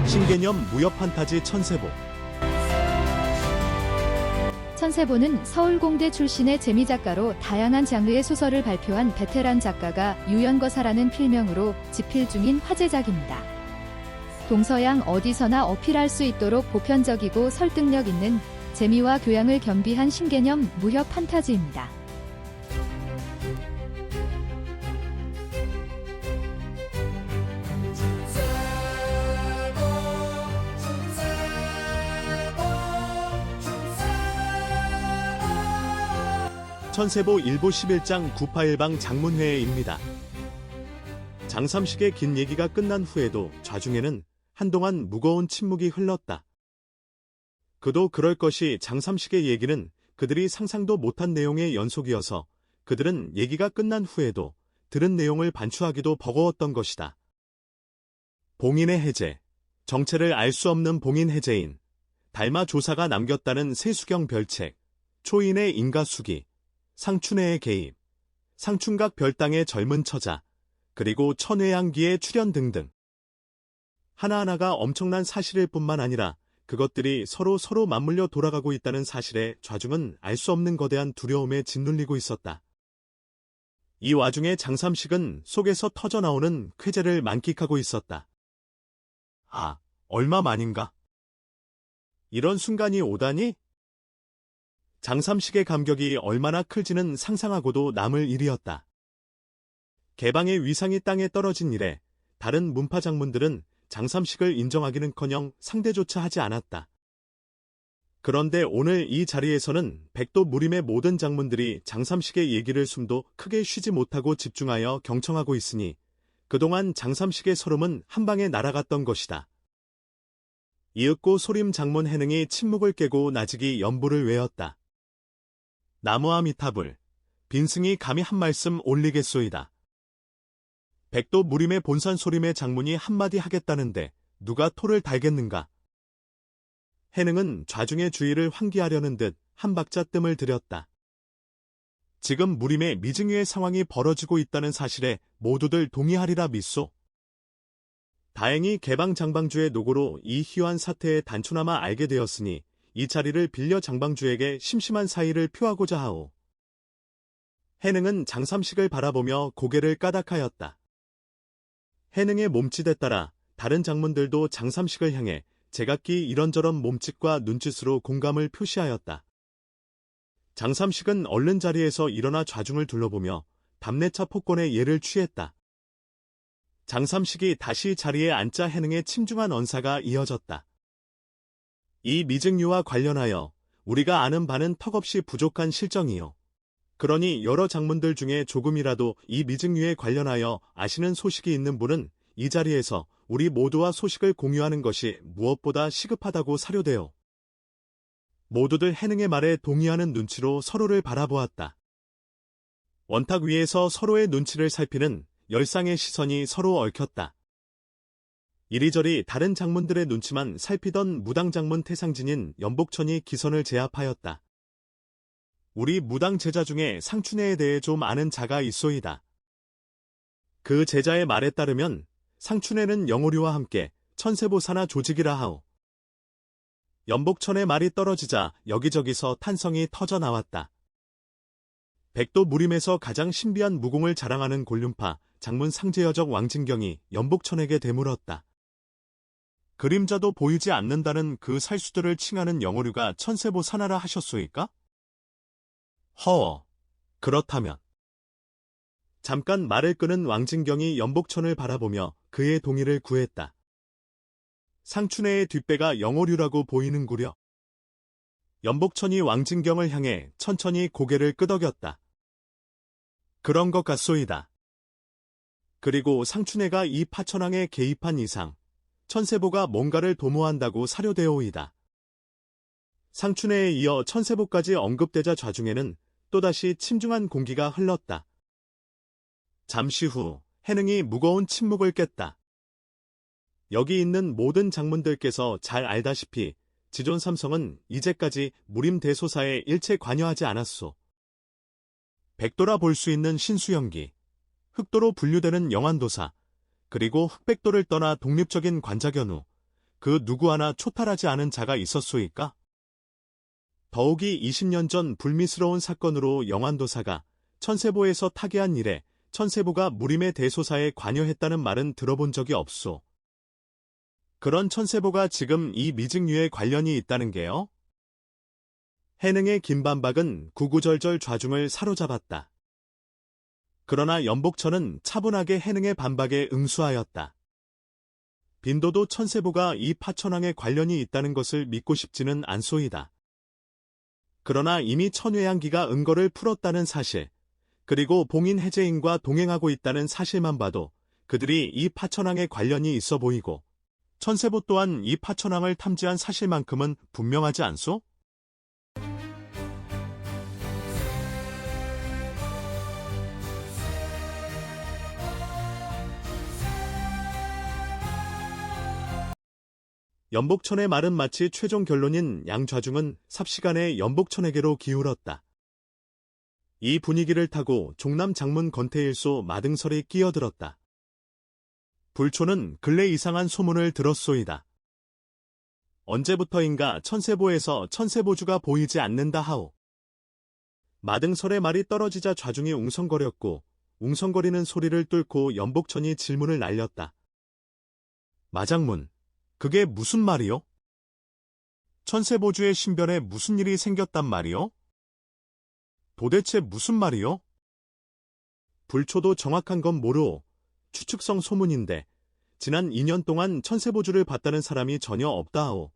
신개념 무협 판타지 천세보. 천세보는 서울공대 출신의 재미작가로 다양한 장르의 소설을 발표한 베테랑 작가가 유연거사라는 필명으로 집필 중인 화제작입니다. 동서양 어디서나 어필할 수 있도록 보편적이고 설득력 있는 재미와 교양을 겸비한 신개념 무협 판타지입니다. 천세보 일보 11장 981방 장문회의입니다. 장삼식의 긴 얘기가 끝난 후에도 좌중에는 한동안 무거운 침묵이 흘렀다. 그도 그럴 것이 장삼식의 얘기는 그들이 상상도 못한 내용의 연속이어서 그들은 얘기가 끝난 후에도 들은 내용을 반추하기도 버거웠던 것이다. 봉인의 해제, 정체를 알 수 없는 봉인 해제인, 달마 조사가 남겼다는 세수경 별책, 초인의 인가수기, 상춘회의 개입, 상춘각 별당의 젊은 처자, 그리고 천외양기의 출현 등등. 하나하나가 엄청난 사실일 뿐만 아니라 그것들이 서로 맞물려 돌아가고 있다는 사실에 좌중은 알 수 없는 거대한 두려움에 짓눌리고 있었다. 이 와중에 장삼식은 속에서 터져나오는 쾌재를 만끽하고 있었다. 아, 얼마만인가? 이런 순간이 오다니? 장삼식의 감격이 얼마나 클지는 상상하고도 남을 일이었다. 개방의 위상이 땅에 떨어진 이래 다른 문파 장문들은 장삼식을 인정하기는커녕 상대조차 하지 않았다. 그런데 오늘 이 자리에서는 백도 무림의 모든 장문들이 장삼식의 얘기를 숨도 크게 쉬지 못하고 집중하여 경청하고 있으니 그동안 장삼식의 서름은 한 방에 날아갔던 것이다. 이윽고 소림 장문 해능이 침묵을 깨고 나직이 연부를 외웠다. 나무아미타불, 빈승이 감히 한 말씀 올리겠소이다. 백도 무림의 본산 소림의 장문이 한마디 하겠다는데 누가 토를 달겠는가? 해능은 좌중의 주의를 환기하려는 듯 한 박자 뜸을 들였다. 지금 무림의 미증유의 상황이 벌어지고 있다는 사실에 모두들 동의하리라 믿소. 다행히 개방 장방주의 노고로 이 희화한 사태의 단초나마 알게 되었으니 이 자리를 빌려 장방주에게 심심한 사의를 표하고자 하오. 해능은 장삼식을 바라보며 고개를 까닥하였다. 해능의 몸짓에 따라 다른 장문들도 장삼식을 향해 제각기 이런저런 몸짓과 눈짓으로 공감을 표시하였다. 장삼식은 얼른 자리에서 일어나 좌중을 둘러보며 담내차 폭권의 예를 취했다. 장삼식이 다시 자리에 앉자 해능의 침중한 언사가 이어졌다. 이 미증유와 관련하여 우리가 아는 바는 턱없이 부족한 실정이요. 그러니 여러 장문들 중에 조금이라도 이 미증유에 관련하여 아시는 소식이 있는 분은 이 자리에서 우리 모두와 소식을 공유하는 것이 무엇보다 시급하다고 사료되오. 모두들 해능의 말에 동의하는 눈치로 서로를 바라보았다. 원탁 위에서 서로의 눈치를 살피는 열상의 시선이 서로 얽혔다. 이리저리 다른 장문들의 눈치만 살피던 무당장문 태상진인 연복천이 기선을 제압하였다. 우리 무당 제자 중에 상춘회에 대해 좀 아는 자가 있소이다. 그 제자의 말에 따르면 상춘회는 영오류와 함께 천세보 산하 조직이라 하오. 연복천의 말이 떨어지자 여기저기서 탄성이 터져 나왔다. 백도 무림에서 가장 신비한 무공을 자랑하는 곤륜파 장문 상제여적 왕진경이 연복천에게 되물었다. 그림자도 보이지 않는다는 그 살수들을 칭하는 영오류가 천세보 산하라 하셨소이까? 허어, 그렇다면. 잠깐 말을 끄는 왕진경이 연복천을 바라보며 그의 동의를 구했다. 상춘회의 뒷배가 영오류라고 보이는구려. 연복천이 왕진경을 향해 천천히 고개를 끄덕였다. 그런 것 같소이다. 그리고 상춘회가 이 파천왕에 개입한 이상 천세보가 뭔가를 도모한다고 사료되오이다. 상춘회에 이어 천세보까지 언급되자 좌중에는 또다시 침중한 공기가 흘렀다. 잠시 후 해능이 무거운 침묵을 깼다. 여기 있는 모든 장문들께서 잘 알다시피 지존삼성은 이제까지 무림 대소사에 일체 관여하지 않았소. 백도라 볼 수 있는 신수연기, 흑도로 분류되는 영환도사, 그리고 흑백도를 떠나 독립적인 관자견 후 그 누구 하나 초탈하지 않은 자가 있었소이까? 더욱이 20년 전 불미스러운 사건으로 영환도사가 천세보에서 타계한 일에 천세보가 무림의 대소사에 관여했다는 말은 들어본 적이 없소. 그런 천세보가 지금 이 미증유에 관련이 있다는 게요? 해능의 김반박은 구구절절 좌중을 사로잡았다. 그러나 연복천은 차분하게 해능의 반박에 응수하였다. 빈도도 천세보가 이 파천왕에 관련이 있다는 것을 믿고 싶지는 않소이다. 그러나 이미 천외양기가 은거를 풀었다는 사실, 그리고 봉인 해제인과 동행하고 있다는 사실만 봐도 그들이 이 파천왕에 관련이 있어 보이고, 천세보 또한 이 파천왕을 탐지한 사실만큼은 분명하지 않소? 연복천의 말은 마치 최종 결론인 양좌중은 삽시간에 연복천에게로 기울었다. 이 분위기를 타고 종남 장문 건태일소 마등설이 끼어들었다. 불초는 근래 이상한 소문을 들었소이다. 언제부터인가 천세보에서 천세보주가 보이지 않는다 하오. 마등설의 말이 떨어지자 좌중이 웅성거렸고 웅성거리는 소리를 뚫고 연복천이 질문을 날렸다. 마장문, 그게 무슨 말이요? 천세보주의 신변에 무슨 일이 생겼단 말이요? 도대체 무슨 말이요? 불초도 정확한 건 모르오. 추측성 소문인데 지난 2년 동안 천세보주를 봤다는 사람이 전혀 없다 하오.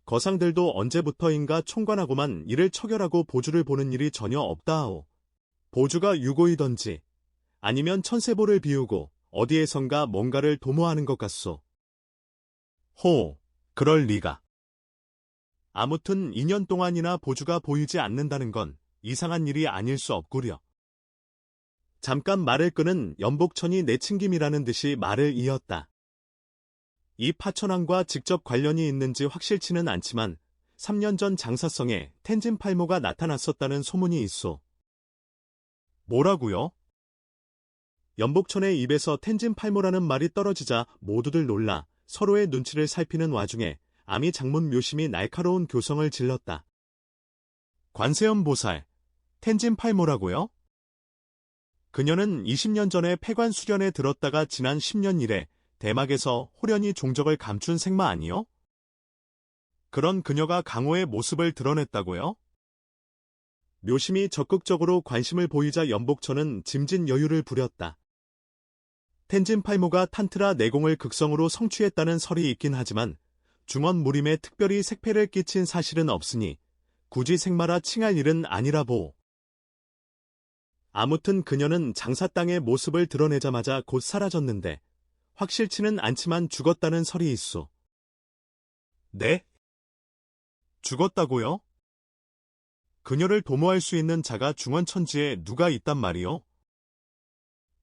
거상들도 언제부터인가 총관하고만 이를 처결하고 보주를 보는 일이 전혀 없다 하오. 보주가 유고이던지 아니면 천세보를 비우고 어디에선가 뭔가를 도모하는 것 같소. 호, 그럴 리가. 아무튼 2년 동안이나 보주가 보이지 않는다는 건 이상한 일이 아닐 수 없구려. 잠깐 말을 끄는 연복천이 내친김이라는 듯이 말을 이었다. 이 파천왕과 직접 관련이 있는지 확실치는 않지만 3년 전 장사성에 텐진팔모가 나타났었다는 소문이 있소. 뭐라고요? 연복천의 입에서 텐진팔모라는 말이 떨어지자 모두들 놀라 서로의 눈치를 살피는 와중에 아미 장문 묘심이 날카로운 교성을 질렀다. 관세음 보살, 텐진팔모라고요? 그녀는 20년 전에 폐관 수련에 들었다가 지난 10년 이래 대막에서 호련히 종적을 감춘 생마 아니요? 그런 그녀가 강호의 모습을 드러냈다고요? 묘심이 적극적으로 관심을 보이자 연복천은 짐진 여유를 부렸다. 텐진팔모가 탄트라 내공을 극성으로 성취했다는 설이 있긴 하지만 중원 무림에 특별히 색패를 끼친 사실은 없으니 굳이 생마라 칭할 일은 아니라 보오. 아무튼 그녀는 장사 땅의 모습을 드러내자마자 곧 사라졌는데 확실치는 않지만 죽었다는 설이 있소. 네? 죽었다고요? 그녀를 도모할 수 있는 자가 중원천지에 누가 있단 말이요?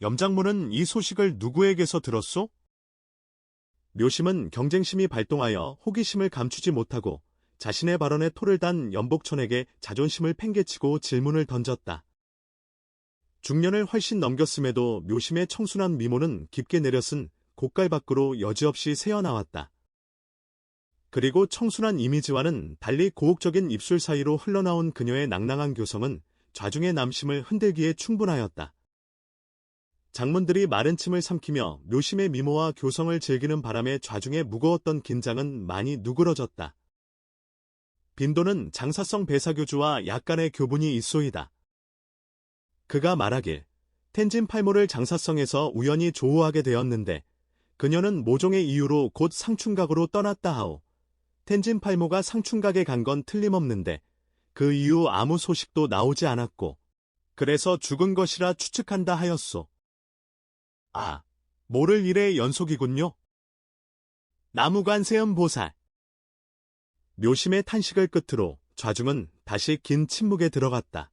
염장문은 이 소식을 누구에게서 들었소? 묘심은 경쟁심이 발동하여 호기심을 감추지 못하고 자신의 발언에 토를 단 연복천에게 자존심을 팽개치고 질문을 던졌다. 중년을 훨씬 넘겼음에도 묘심의 청순한 미모는 깊게 내려쓴 곡갈 밖으로 여지없이 새어나왔다. 그리고 청순한 이미지와는 달리 고혹적인 입술 사이로 흘러나온 그녀의 낭낭한 교성은 좌중의 남심을 흔들기에 충분하였다. 장문들이 마른 침을 삼키며 묘심의 미모와 교성을 즐기는 바람에 좌중의 무거웠던 긴장은 많이 누그러졌다. 빈도는 장사성 배사교주와 약간의 교분이 있소이다. 그가 말하길 텐진팔모를 장사성에서 우연히 조우하게 되었는데 그녀는 모종의 이유로 곧 상춘각으로 떠났다 하오. 텐진팔모가 상춘각에 간 건 틀림없는데 그 이후 아무 소식도 나오지 않았고 그래서 죽은 것이라 추측한다 하였소. 아, 모를 일의 연속이군요. 나무관세음 보살. 묘심의 탄식을 끝으로 좌중은 다시 긴 침묵에 들어갔다.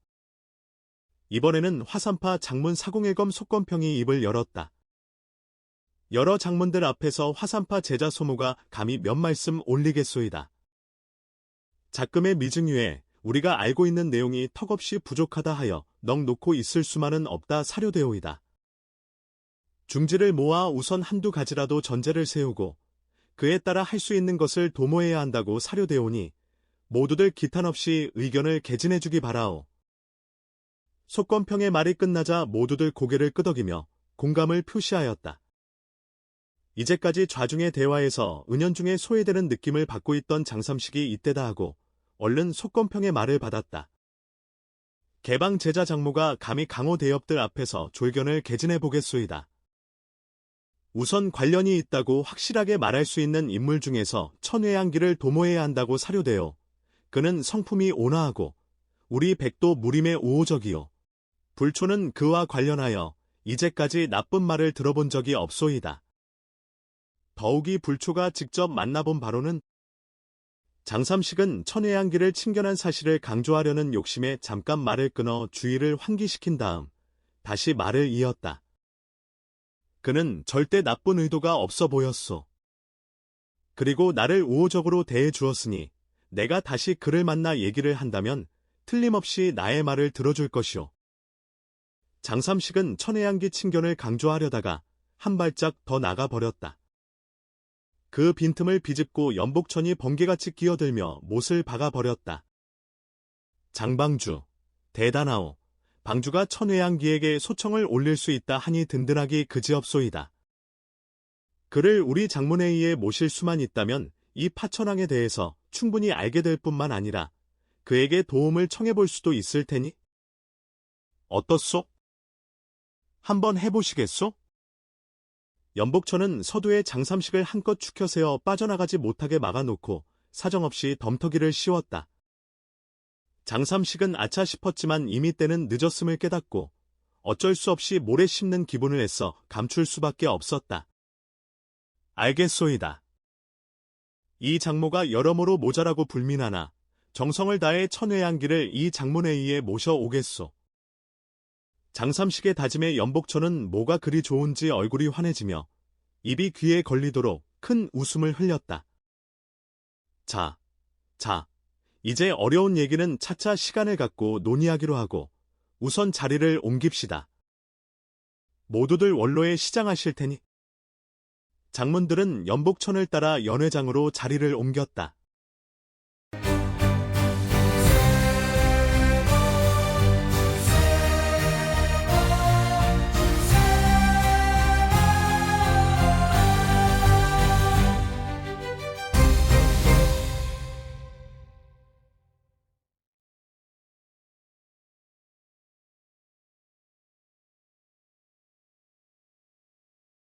이번에는 화산파 장문 사공일검 속건평이 입을 열었다. 여러 장문들 앞에서 화산파 제자 소모가 감히 몇 말씀 올리겠소이다. 작금의 미증유에 우리가 알고 있는 내용이 턱없이 부족하다 하여 넋 놓고 있을 수만은 없다 사료되오이다. 중지를 모아 우선 한두 가지라도 전제를 세우고 그에 따라 할 수 있는 것을 도모해야 한다고 사료되오니 모두들 기탄 없이 의견을 개진해주기 바라오. 속건평의 말이 끝나자 모두들 고개를 끄덕이며 공감을 표시하였다. 이제까지 좌중의 대화에서 은연중에 소외되는 느낌을 받고 있던 장삼식이 이때다 하고 얼른 속건평의 말을 받았다. 개방 제자 장모가 감히 강호 대엽들 앞에서 졸견을 개진해 보겠소이다. 우선 관련이 있다고 확실하게 말할 수 있는 인물 중에서 천외양기를 도모해야 한다고 사료되어 그는 성품이 온화하고 우리 백도 무림의 우호적이요. 불초는 그와 관련하여 이제까지 나쁜 말을 들어본 적이 없소이다. 더욱이 불초가 직접 만나본 바로는 장삼식은 천외양기를 친견한 사실을 강조하려는 욕심에 잠깐 말을 끊어 주의를 환기시킨 다음 다시 말을 이었다. 그는 절대 나쁜 의도가 없어 보였소. 그리고 나를 우호적으로 대해 주었으니 내가 다시 그를 만나 얘기를 한다면 틀림없이 나의 말을 들어줄 것이오. 장삼식은 천외양기 친견을 강조하려다가 한 발짝 더 나가버렸다. 그 빈틈을 비집고 연복천이 번개같이 끼어들며 못을 박아버렸다. 장방주, 대단하오. 방주가 천외양기에게 소청을 올릴 수 있다 하니 든든하기 그지없소이다. 그를 우리 장문회의에 모실 수만 있다면 이 파천왕에 대해서 충분히 알게 될 뿐만 아니라 그에게 도움을 청해볼 수도 있을 테니? 어떻소? 한번 해보시겠소? 연복천은 서두에 장삼식을 한껏 축혀세어 빠져나가지 못하게 막아놓고 사정없이 덤터기를 씌웠다. 장삼식은 아차 싶었지만 이미 때는 늦었음을 깨닫고 어쩔 수 없이 모래 씹는 기분을 애써 감출 수밖에 없었다. 알겠소이다. 이 장모가 여러모로 모자라고 불민하나 정성을 다해 천외양기를 이 장문회의에 모셔오겠소. 장삼식의 다짐에 연복천은 뭐가 그리 좋은지 얼굴이 환해지며 입이 귀에 걸리도록 큰 웃음을 흘렸다. 자, 이제 어려운 얘기는 차차 시간을 갖고 논의하기로 하고 우선 자리를 옮깁시다. 모두들 원로에 시장하실 테니. 장문들은 연복천을 따라 연회장으로 자리를 옮겼다.